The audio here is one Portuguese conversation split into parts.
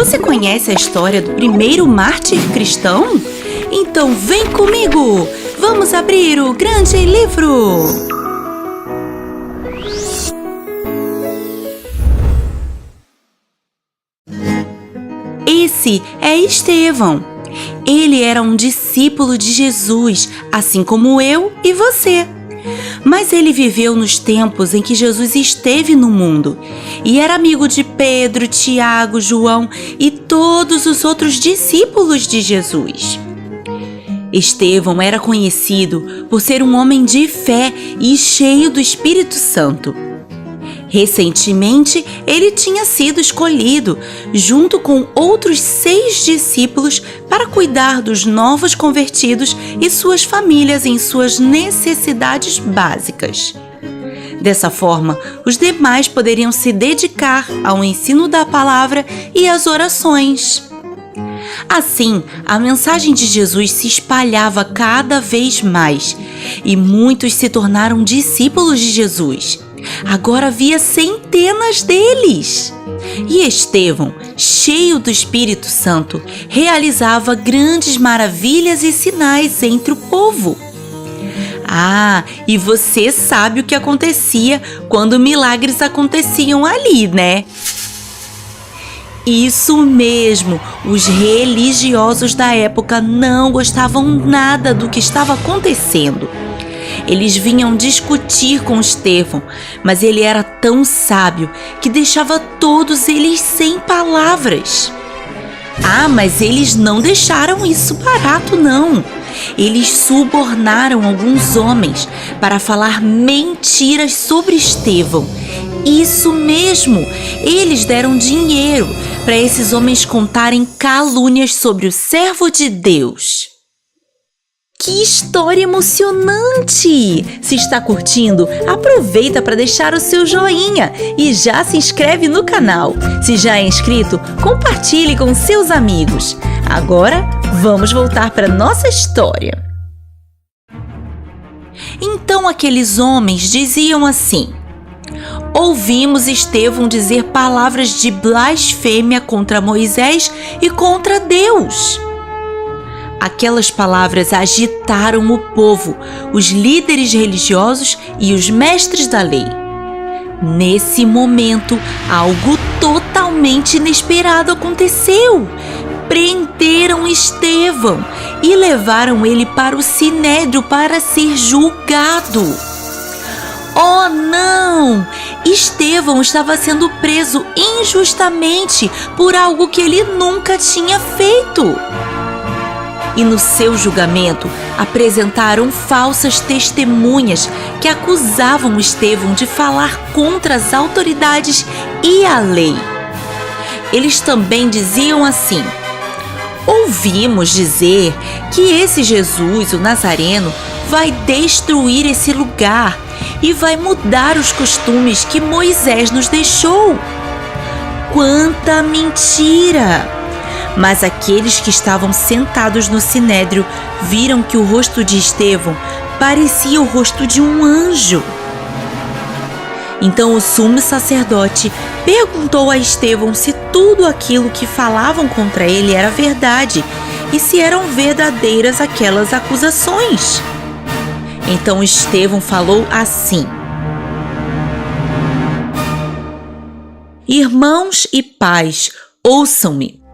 Você conhece a história do primeiro mártir cristão? Então vem comigo! Vamos abrir o grande livro! Esse é Estevão. Ele era um discípulo de Jesus, assim como eu e você. Mas ele viveu nos tempos em que Jesus esteve no mundo e era amigo de Pedro, Tiago, João e todos os outros discípulos de Jesus. Estevão era conhecido por ser um homem de fé e cheio do Espírito Santo. Recentemente, ele tinha sido escolhido, junto com outros 6 discípulos, para cuidar dos novos convertidos e suas famílias em suas necessidades básicas. Dessa forma, os demais poderiam se dedicar ao ensino da palavra e às orações. Assim, a mensagem de Jesus se espalhava cada vez mais e muitos se tornaram discípulos de Jesus. Agora havia centenas deles. E Estevão, cheio do Espírito Santo, realizava grandes maravilhas e sinais entre o povo. E você sabe o que acontecia quando milagres aconteciam ali, né? Isso mesmo, os religiosos da época não gostavam nada do que estava acontecendo. Eles vinham discutir com Estevão, mas ele era tão sábio que deixava todos eles sem palavras. Mas eles não deixaram isso barato, não. Eles subornaram alguns homens para falar mentiras sobre Estevão. Isso mesmo, eles deram dinheiro para esses homens contarem calúnias sobre o servo de Deus. Que história emocionante! Se está curtindo, aproveita para deixar o seu joinha e já se inscreve no canal. Se já é inscrito, compartilhe com seus amigos. Agora, vamos voltar para nossa história. Então aqueles homens diziam assim: ouvimos Estevão dizer palavras de blasfêmia contra Moisés e contra Deus. Aquelas palavras agitaram o povo, os líderes religiosos e os mestres da lei. Nesse momento, algo totalmente inesperado aconteceu. Prenderam Estevão e levaram ele para o sinédrio para ser julgado. Oh, não! Estevão estava sendo preso injustamente por algo que ele nunca tinha feito. E no seu julgamento, apresentaram falsas testemunhas que acusavam Estevão de falar contra as autoridades e a lei. Eles também diziam assim: ouvimos dizer que esse Jesus, o Nazareno, vai destruir esse lugar e vai mudar os costumes que Moisés nos deixou. Quanta mentira! Mas aqueles que estavam sentados no sinédrio viram que o rosto de Estevão parecia o rosto de um anjo. Então o sumo sacerdote perguntou a Estevão se tudo aquilo que falavam contra ele era verdade e se eram verdadeiras aquelas acusações. Então Estevão falou assim: irmãos e pais, ouçam-me.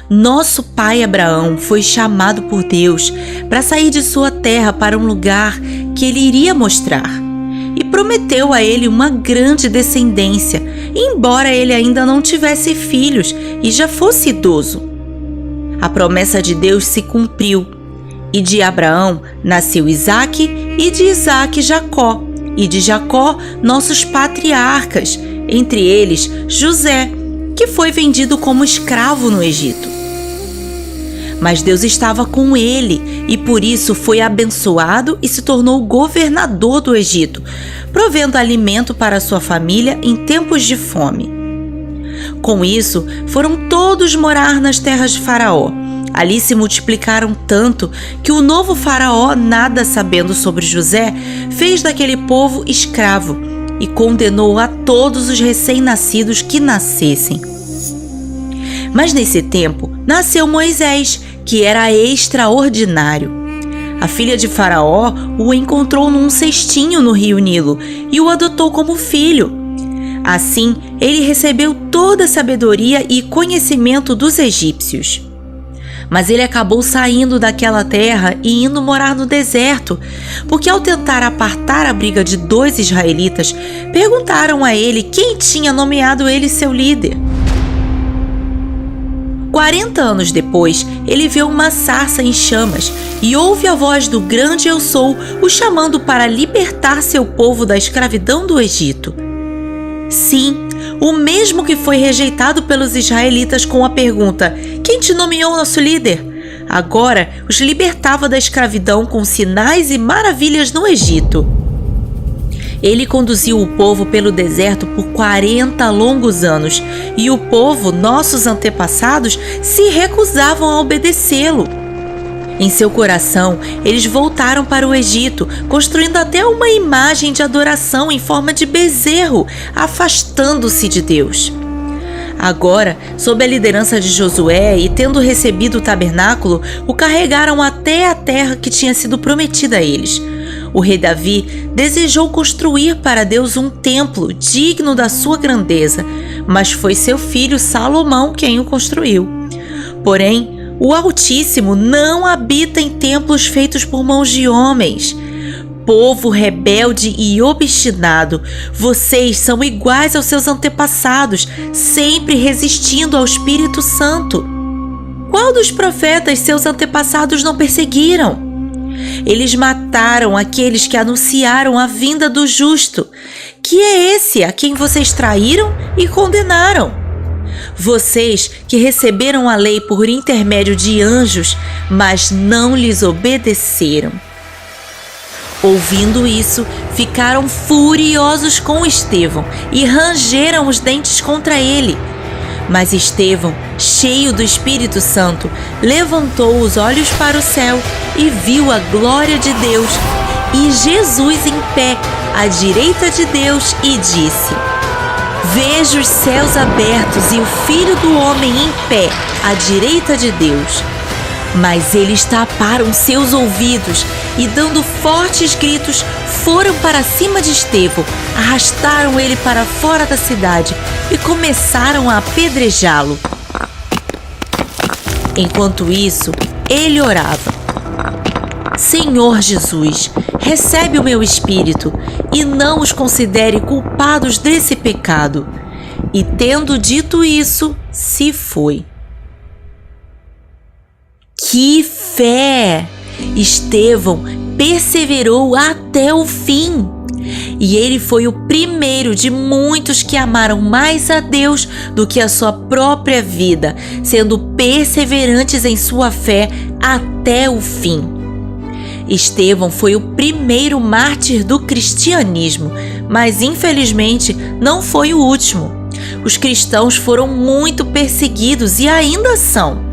Nosso pai Abraão foi chamado por Deus para sair de sua terra para um lugar que ele iria mostrar e prometeu a ele uma grande descendência, embora ele ainda não tivesse filhos e já fosse idoso. A promessa de Deus se cumpriu e de Abraão nasceu Isaque e de Isaque Jacó e de Jacó nossos patriarcas, entre eles José, que foi vendido como escravo no Egito. Mas Deus estava com ele e por isso foi abençoado e se tornou governador do Egito, provendo alimento para sua família em tempos de fome. Com isso, foram todos morar nas terras de Faraó. Ali se multiplicaram tanto que o novo Faraó, nada sabendo sobre José, fez daquele povo escravo e condenou a todos os recém-nascidos que nascessem. Mas nesse tempo nasceu Moisés, que era extraordinário. A filha de Faraó o encontrou num cestinho no rio Nilo e o adotou como filho. Assim, ele recebeu toda a sabedoria e conhecimento dos egípcios. Mas ele acabou saindo daquela terra e indo morar no deserto, porque ao tentar apartar a briga de 2 israelitas, perguntaram a ele quem tinha nomeado ele seu líder. 40 anos depois, ele viu uma sarça em chamas e ouve a voz do grande Eu Sou o chamando para libertar seu povo da escravidão do Egito. Sim, o mesmo que foi rejeitado pelos israelitas com a pergunta: quem te nomeou nosso líder? Agora os libertava da escravidão com sinais e maravilhas no Egito. Ele conduziu o povo pelo deserto por 40 longos anos e o povo, nossos antepassados, se recusavam a obedecê-lo. Em seu coração, eles voltaram para o Egito, construindo até uma imagem de adoração em forma de bezerro, afastando-se de Deus. Agora, sob a liderança de Josué e tendo recebido o tabernáculo, o carregaram até a terra que tinha sido prometida a eles. O rei Davi desejou construir para Deus um templo digno da sua grandeza, mas foi seu filho Salomão quem o construiu. Porém, o Altíssimo não habita em templos feitos por mãos de homens. Povo rebelde e obstinado, vocês são iguais aos seus antepassados, sempre resistindo ao Espírito Santo. Qual dos profetas seus antepassados não perseguiram? Eles mataram aqueles que anunciaram a vinda do justo, que é esse a quem vocês traíram e condenaram. Vocês que receberam a lei por intermédio de anjos, mas não lhes obedeceram. Ouvindo isso, ficaram furiosos com Estevão e rangeram os dentes contra ele. Mas Estevão, cheio do Espírito Santo, levantou os olhos para o céu e viu a glória de Deus e Jesus em pé, à direita de Deus, e disse: Vejo os céus abertos e o Filho do Homem em pé, à direita de Deus. Mas eles taparam seus ouvidos e, dando fortes gritos, foram para cima de Estevão, arrastaram ele para fora da cidade e começaram a apedrejá-lo. Enquanto isso, ele orava: Senhor Jesus, recebe o meu espírito e não os considere culpados desse pecado. E tendo dito isso, se foi. Que fé! Estevão perseverou até o fim. E ele foi o primeiro de muitos que amaram mais a Deus do que a sua própria vida, sendo perseverantes em sua fé até o fim. Estevão foi o primeiro mártir do cristianismo, mas infelizmente não foi o último. Os cristãos foram muito perseguidos e ainda são.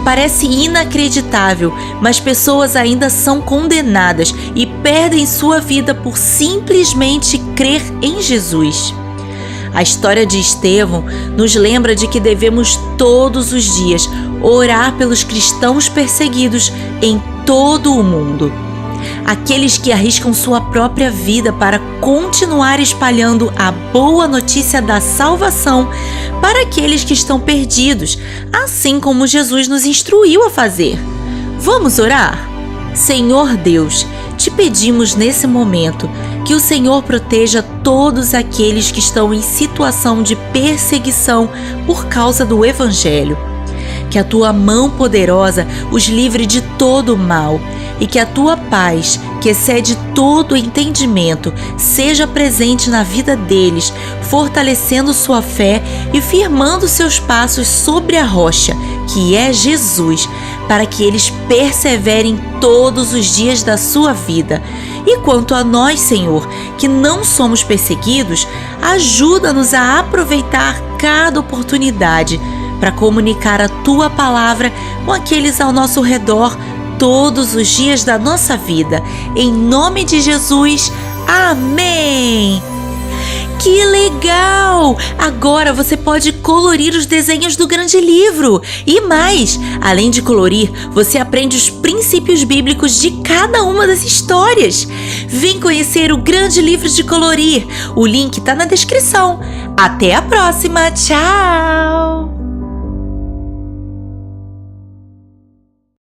Parece inacreditável, mas pessoas ainda são condenadas e perdem sua vida por simplesmente crer em Jesus. A história de Estevão nos lembra de que devemos todos os dias orar pelos cristãos perseguidos em todo o mundo. Aqueles que arriscam sua própria vida para continuar espalhando a boa notícia da salvação para aqueles que estão perdidos, assim como Jesus nos instruiu a fazer. Vamos orar? Senhor Deus, te pedimos nesse momento que o Senhor proteja todos aqueles que estão em situação de perseguição por causa do Evangelho. Que a tua mão poderosa os livre de todo o mal e que a tua paz, que excede todo o entendimento, seja presente na vida deles, fortalecendo sua fé e firmando seus passos sobre a rocha, que é Jesus, para que eles perseverem todos os dias da sua vida. E quanto a nós, Senhor, que não somos perseguidos, ajuda-nos a aproveitar cada oportunidade para comunicar a tua palavra com aqueles ao nosso redor todos os dias da nossa vida. Em nome de Jesus, amém! Que Que legal! Agora você pode colorir os desenhos do grande livro. E mais, além de colorir, você aprende os princípios bíblicos de cada uma das histórias. Vem conhecer o grande livro de colorir. O link tá na descrição. Até a próxima. Tchau!